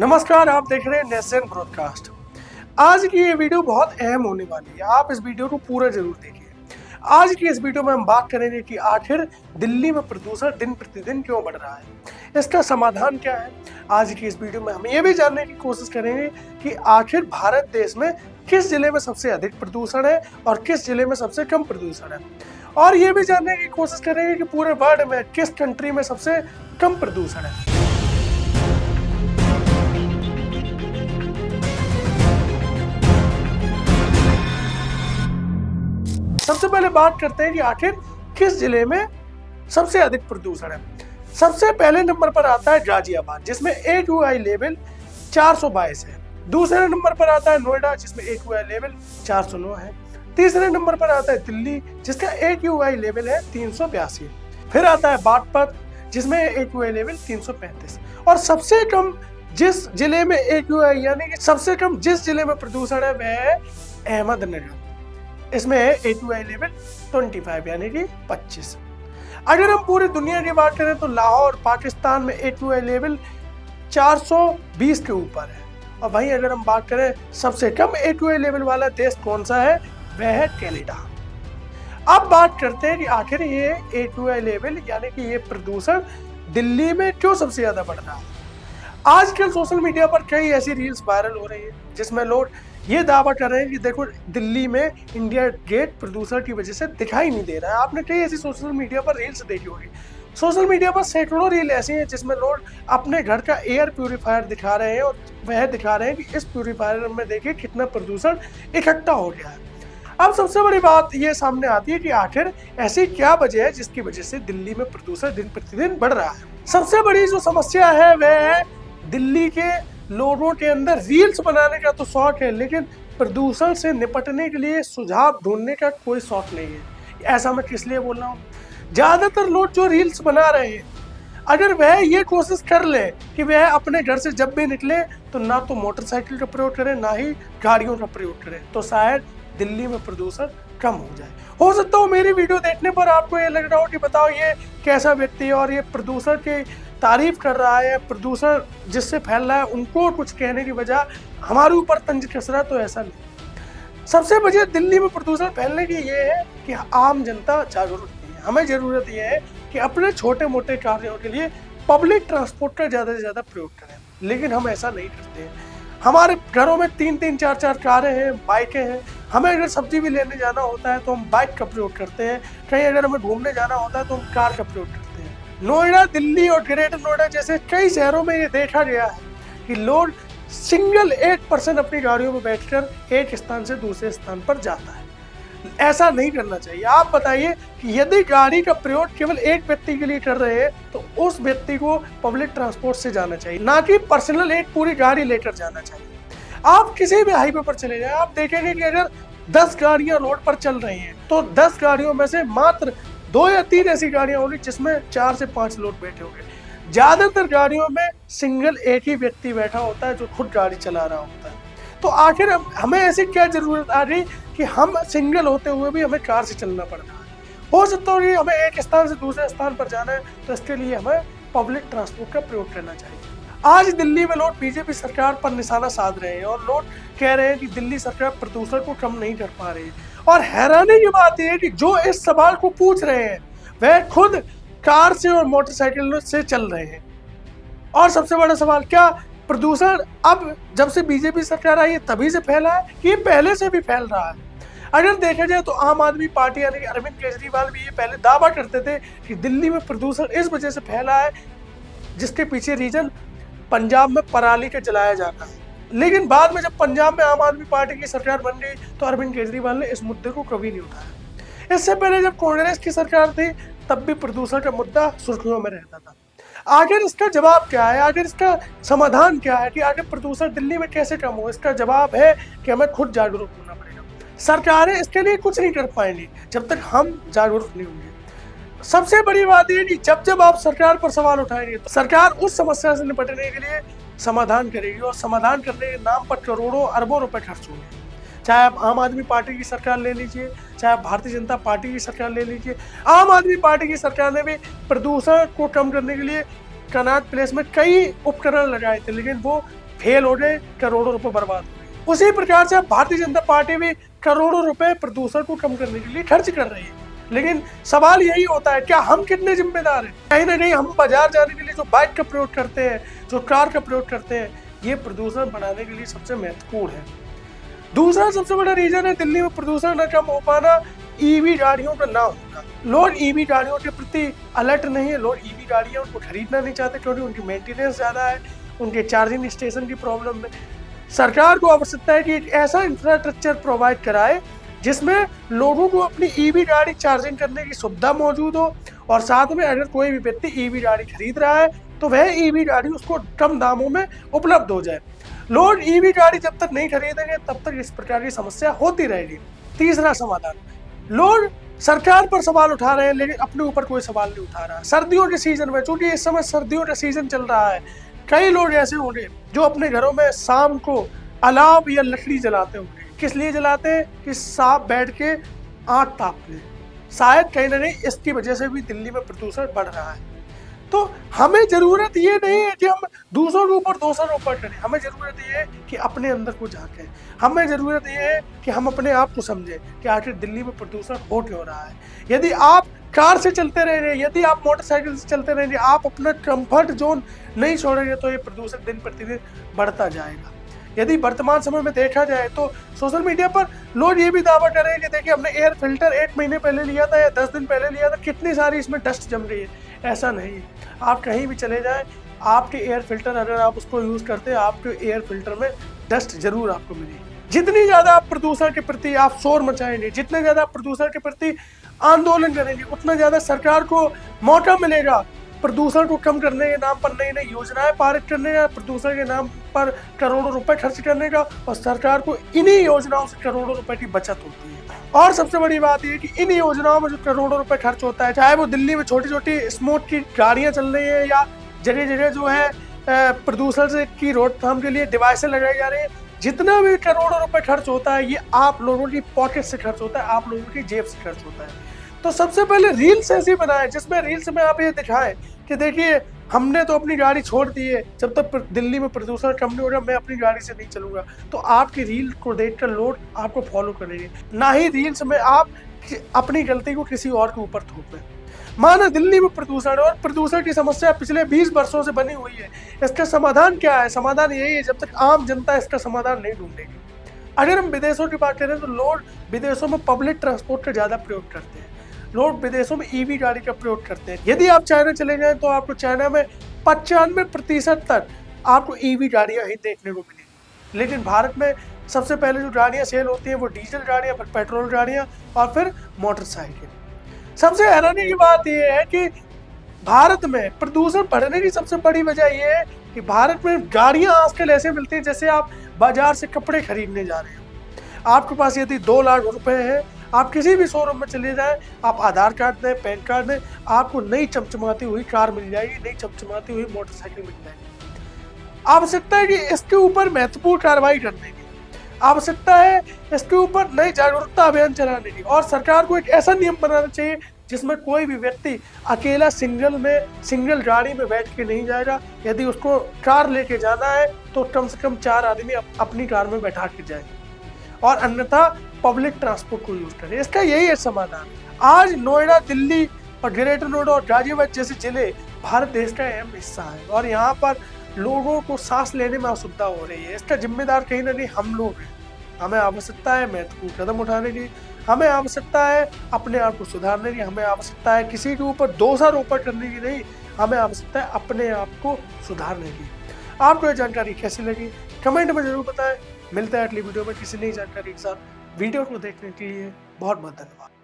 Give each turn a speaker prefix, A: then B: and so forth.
A: नमस्कार, आप देख रहे हैं नेशन ब्रॉडकास्ट। आज की ये वीडियो बहुत अहम होने वाली है। आप इस वीडियो को पूरा जरूर देखिए। आज की इस वीडियो में हम बात करेंगे कि आखिर दिल्ली में प्रदूषण दिन प्रतिदिन क्यों बढ़ रहा है, इसका समाधान क्या है। आज की इस वीडियो में हम ये भी जानने की कोशिश करेंगे कि आखिर भारत देश में किस जिले में सबसे अधिक प्रदूषण है और किस जिले में सबसे कम प्रदूषण है, और ये भी जानने की कोशिश करेंगे कि पूरे वर्ल्ड में किस कंट्री में सबसे कम प्रदूषण है। सबसे पहले बात करते हैं कि आखिर किस जिले में सबसे अधिक प्रदूषण है। सबसे पहले नंबर पर आता है गाजियाबाद, जिसमें AQI लेवल 422 है। दूसरे नंबर पर आता है नोएडा, जिसमें AQI लेवल 409 है। तीसरे नंबर पर आता है दिल्ली, जिसका AQI लेवल है 382। फिर आता है बागपत, जिसमें AQI लेवल 335। और सबसे कम जिस जिले में AQI यानी कि सबसे कम जिस जिले में प्रदूषण है वह है अहमदनगर, इसमें है AQI लेवल 25 यानी कि 25। अगर हम पूरी दुनिया की बात करें तो लाहौर पाकिस्तान में AQI लेवल 420 के ऊपर है। और वहीं अगर हम बात करें सबसे कम AQI लेवल वाला देश कौन सा है, वह है कनाडा। अब बात करते हैं कि आखिर ये AQI लेवल यानी कि ये प्रदूषण दिल्ली में क्यों सबसे ज्यादा बढ़ रहा है। आजकल सोशल मीडिया पर कई ऐसी रील्स वायरल हो रही है जिसमें लोग ये दावा कर रहे हैं कि देखो दिल्ली में इंडिया गेट प्रदूषण की वजह से दिखाई नहीं दे रहा है। आपने कई ऐसी सोशल मीडिया पर रील्स देखी होगी। सोशल मीडिया पर सैकड़ों रील ऐसी हैं जिसमें लोग अपने घर का एयर प्यूरीफायर दिखा रहे हैं और वह दिखा रहे हैं कि इस प्यूरीफायर में देखिए कितना प्रदूषण इकट्ठा हो गया है। अब सबसे बड़ी बात ये सामने आती है कि आखिर ऐसी क्या वजह है जिसकी वजह से दिल्ली में प्रदूषण दिन प्रतिदिन बढ़ रहा है। सबसे बड़ी जो समस्या है वह है दिल्ली के लोगों के अंदर रील्स बनाने का तो शौक है, लेकिन प्रदूषण से निपटने के लिए सुझाव ढूंढने का कोई शौक नहीं है। ऐसा मैं किस लिए बोल रहा हूँ, ज्यादातर लोग जो रील्स बना रहे हैं अगर वह ये कोशिश कर ले कि वह अपने घर से जब भी निकले तो ना तो मोटरसाइकिल का प्रयोग करें ना ही गाड़ियों का प्रयोग करें, तो शायद दिल्ली में प्रदूषण कम हो जाए। हो सकता हो मेरी वीडियो देखने पर आपको ये लग रहा हो कि बताओ ये कैसा व्यक्ति है और ये प्रदूषण की तारीफ कर रहा है, प्रदूषण जिससे फैल रहा है उनको कुछ कहने की बजाय हमारे ऊपर तंज कस रहा, तो ऐसा नहीं। सबसे वजह दिल्ली में प्रदूषण फैलने की ये है कि आम जनता जागरूक नहीं है। हमें जरूरत ये है कि अपने छोटे मोटे कार्यों के लिए पब्लिक ट्रांसपोर्ट का ज़्यादा से ज़्यादा प्रयोग करें, लेकिन हम ऐसा नहीं करते हैं। हमारे घरों में 3-3, 4-4 कारें हैं, बाइकें हैं। हमें अगर सब्जी भी लेने जाना होता है तो हम बाइक का प्रयोग करते हैं, कहीं अगर हमें घूमने जाना होता है तो हम कार का प्रयोग करते हैं। नोएडा, दिल्ली और ग्रेटर नोएडा जैसे कई शहरों में ये देखा गया है कि लोग सिंगल 1% अपनी गाड़ियों में बैठकर एक स्थान से दूसरे स्थान पर जाता है। ऐसा नहीं करना चाहिए। आप बताइए कि यदि गाड़ी का प्रयोग केवल एक व्यक्ति के लिए कर रहे हैं तो उस व्यक्ति को पब्लिक ट्रांसपोर्ट से जाना चाहिए, ना कि पर्सनल एक पूरी गाड़ी लेकर जाना चाहिए। आप किसी भी हाईवे पर चले जाए, आप देखेंगे कि अगर 10 गाड़ियां रोड पर चल रही हैं तो 10 गाड़ियों में से मात्र 2 या 3 ऐसी गाड़ियां होंगी जिसमें 4 से 5 लोग बैठे होंगे। ज्यादातर गाड़ियों में सिंगल एक ही व्यक्ति बैठा होता है जो खुद गाड़ी चला रहा होता है। तो आखिर हमें ऐसी क्या जरूरत आ गई कि हम सिंगल होते हुए भी हमें कार से चलना पड़ रहा है। हो सकता है कि हमें एक स्थान से दूसरे स्थान पर जाना है तो इसके लिए हमें पब्लिक ट्रांसपोर्ट का प्रयोग करना चाहिए। आज दिल्ली में लोग बीजेपी सरकार पर निशाना साध रहे हैं और लोग कह रहे हैं कि दिल्ली सरकार प्रदूषण को कम नहीं कर पा रही है। और हैरानी की बात यह है कि जो इस सवाल को पूछ रहे हैं वह खुद कार से और मोटरसाइकिल से चल रहे हैं। और सबसे बड़ा सवाल, क्या प्रदूषण अब जब से बीजेपी सरकार आई है तभी से फैला है, ये पहले से भी फैल रहा है। अगर देखा जाए तो आम आदमी पार्टी यानी कि अरविंद केजरीवाल भी ये पहले दावा करते थे कि दिल्ली में प्रदूषण इस वजह से फैला है जिसके पीछे रीजन पंजाब में पराली का जलाया जाता है। लेकिन बाद में जब पंजाब में आम आदमी पार्टी की सरकार बन गई तो अरविंद केजरीवाल ने इस मुद्दे को कभी नहीं उठाया। इससे पहले जब कांग्रेस की सरकार थी तब भी प्रदूषण का मुद्दा सुर्खियों में रहता था। आखिर इसका जवाब क्या है, आखिर इसका समाधान क्या है कि आखिर प्रदूषण दिल्ली में कैसे कम हो। इसका जवाब है कि हमें खुद जागरूक होना पड़ेगा। सरकारें इसके लिए कुछ नहीं कर पाएंगी जब तक हम जागरूक नहीं होंगे। सबसे बड़ी बात यह कि जब जब आप सरकार पर सवाल उठाएंगे तो सरकार उस समस्या से निपटने के लिए समाधान करेगी और समाधान करने के नाम पर करोड़ों अरबों रुपए खर्च होंगे। चाहे आप आम आदमी पार्टी की सरकार ले लीजिए, चाहे आप भारतीय जनता पार्टी की सरकार ले लीजिए। आम आदमी पार्टी की सरकार ने भी प्रदूषण को कम करने के लिए कनॉट प्लेस में कई उपकरण लगाए थे, लेकिन वो फेल हो गए, करोड़ों रुपए बर्बाद हो गए। उसी प्रकार से भारतीय जनता पार्टी भी करोड़ों रुपए प्रदूषण को कम करने के लिए खर्च कर रही है। लेकिन सवाल यही होता है, क्या हम कितने जिम्मेदार हैं? कहीं ना कहीं हम बाजार जाने के लिए जो बाइक का प्रयोग करते हैं, जो कार का प्रयोग करते हैं, ये प्रदूषण बढ़ाने के लिए सबसे महत्वपूर्ण है। दूसरा सबसे बड़ा रीजन है दिल्ली में प्रदूषण न कम हो पाना, ईवी गाड़ियों का ना होना। लोग ईवी गाड़ियों के प्रति अलर्ट नहीं है। लोग ईवी गाड़ियां उनको खरीदना नहीं चाहते क्योंकि उनकी मेंटेनेंस ज़्यादा है, उनके चार्जिंग स्टेशन की प्रॉब्लम है। सरकार को आवश्यकता है कि एक ऐसा इंफ्रास्ट्रक्चर प्रोवाइड कराए जिसमें लोगों को अपनी ईवी गाड़ी चार्जिंग करने की सुविधा मौजूद हो, और साथ में अगर कोई भी व्यक्ति ईवी गाड़ी खरीद रहा है तो वह ईवी गाड़ी उसको कम दामों में उपलब्ध हो जाए। लोग ईवी गाड़ी जब तक नहीं खरीदेंगे तब तक इस प्रकार की समस्या होती रहेगी। तीसरा समाधान, लोग सरकार पर सवाल उठा रहे हैं लेकिन अपने ऊपर कोई सवाल नहीं उठा रहा। सर्दियों के सीजन में, चूंकि इस समय सर्दियों का सीजन चल रहा है, कई लोग ऐसे होंगे जो अपने घरों में शाम को अलाव या लकड़ी जलाते होंगे। किस लिए जलाते हैं? कि सांप बैठ के आग ताप ले। शायद कहीं ना कहीं इसकी वजह से भी दिल्ली में प्रदूषण बढ़ रहा है। तो हमें जरूरत ये नहीं है कि हम दूसरों के ऊपर दोषारोपण करें, हमें जरूरत ये है कि अपने अंदर को झांकें। हमें जरूरत ये है कि हम अपने आप को समझें कि आखिर दिल्ली में प्रदूषण हो क्यों रहा है। यदि आप कार से चलते रहेंगे, यदि आप मोटरसाइकिल से चलते रहेंगे, आप अपना कंफर्ट जोन नहीं छोड़ेंगे तो ये प्रदूषण दिन प्रतिदिन बढ़ता जाएगा। यदि वर्तमान समय में देखा जाए तो सोशल मीडिया पर लोग ये भी दावा कर रहे हैं कि देखिए हमने एयर फिल्टर 1 महीने पहले लिया था या 10 दिन पहले लिया था, कितनी सारी इसमें डस्ट जम रही है। ऐसा नहीं है। आप कहीं भी चले जाएं, आपके एयर फिल्टर अगर आप उसको यूज करते हैं, आपके एयर फिल्टर में डस्ट जरूर आपको मिलेगी। जितनी ज्यादा आप प्रदूषण के प्रति आप शोर मचाएंगे, जितने ज्यादा आप प्रदूषण के प्रति आंदोलन करेंगे, उतना ज्यादा सरकार को मौका मिलेगा प्रदूषण को कम करने के नाम पर नई नई योजनाएं पारित करने का, प्रदूषण के नाम पर करोड़ों रुपए खर्च करने का, और सरकार को इन्हीं योजनाओं से करोड़ों रुपए की बचत होती है। और सबसे बड़ी बात यह कि इन योजनाओं में जो करोड़ों रुपए खर्च होता है, चाहे वो दिल्ली में छोटी छोटी स्मोक की गाड़ियां चल रही है या जगह जगह जो है प्रदूषण से की रोकथाम के लिए डिवाइसें लगाई जा रही है, जितना भी करोड़ों रुपए खर्च होता है ये आप लोगों की पॉकेट से खर्च होता है, आप लोगों की जेब से खर्च होता है। तो सबसे पहले रील्स ऐसी बनाए जिसमें रील्स में आप ये दिखाएं कि देखिए हमने तो अपनी गाड़ी छोड़ दी है, जब तक दिल्ली में प्रदूषण कम नहीं होगा मैं अपनी गाड़ी से नहीं चलूंगा। तो आपकी रील को देखकर लोग आपको फॉलो करेंगे, ना ही रील्स में आप अपनी गलती को किसी और के ऊपर थोपें। माना दिल्ली में प्रदूषण और प्रदूषण की समस्या पिछले 20 वर्षों से बनी हुई है, इसका समाधान क्या है? समाधान यही है, जब तक आम जनता इसका समाधान नहीं ढूंढेगी। अगर हम विदेशों की बात करें तो लोग विदेशों में पब्लिक ट्रांसपोर्ट का ज्यादा प्रयोग करते हैं, लोग विदेशों में ईवी गाड़ी का प्रयोग करते हैं। यदि आप चाइना चले जाएं तो आपको चाइना में 95% तक आपको ईवी गाड़ियां ही देखने को मिलेंगी। लेकिन भारत में सबसे पहले जो गाड़ियां सेल होती हैं वो डीजल गाड़ियां, फिर पेट्रोल गाड़ियां और फिर मोटरसाइकिल। सबसे हैरानी की बात यह है कि भारत में प्रदूषण बढ़ने की सबसे बड़ी वजह यह है कि भारत में गाड़ियां आजकल ऐसे मिलती हैं जैसे आप बाजार से कपड़े खरीदने जा रहे हो। आपके पास यदि 2 लाख रुपए है, आप किसी भी शोरूम में चले जाएं, आप आधार कार्ड दें, पैन कार्ड दें, आपको नई चमचमाती हुई कार मिल जाएगी, नई चमचमाती हुई मोटरसाइकिल मिल जाएगी। आवश्यकता है कि इसके ऊपर महत्वपूर्ण कार्रवाई करने की, आवश्यकता है इसके ऊपर नई जागरूकता अभियान चलाने की, और सरकार को एक ऐसा नियम बनाना चाहिए जिसमें कोई भी व्यक्ति अकेला सिंगल गाड़ी में बैठ के नहीं जाएगा। यदि उसको कार लेके जाना है तो कम से कम 4 आदमी अपनी कार में बैठा के जाए, और अन्यथा पब्लिक ट्रांसपोर्ट को यूज करें। इसका यही है समाधान। आज नोएडा, दिल्ली और ग्रेटर नोएडा और गाजियाबाद जैसे जिले भारत देश का अहम हिस्सा है, और यहाँ पर लोगों को सांस लेने में असुविधा हो रही है। इसका जिम्मेदार कहीं ना कहीं हम लोग हैं। हमें आवश्यकता है महत्वपूर्ण कदम उठाने की, हमें आवश्यकता है अपने आप को सुधारने की, हमें आवश्यकता है किसी के ऊपर दोषारोपण करने की नहीं, हमें आवश्यकता है अपने आप को सुधारने की। आपको ये जानकारी कैसी लगी कमेंट में जरूर बताएं। मिलता है अगली वीडियो में किसी नई जानकारी के साथ। वीडियो को देखने के लिए बहुत बहुत धन्यवाद।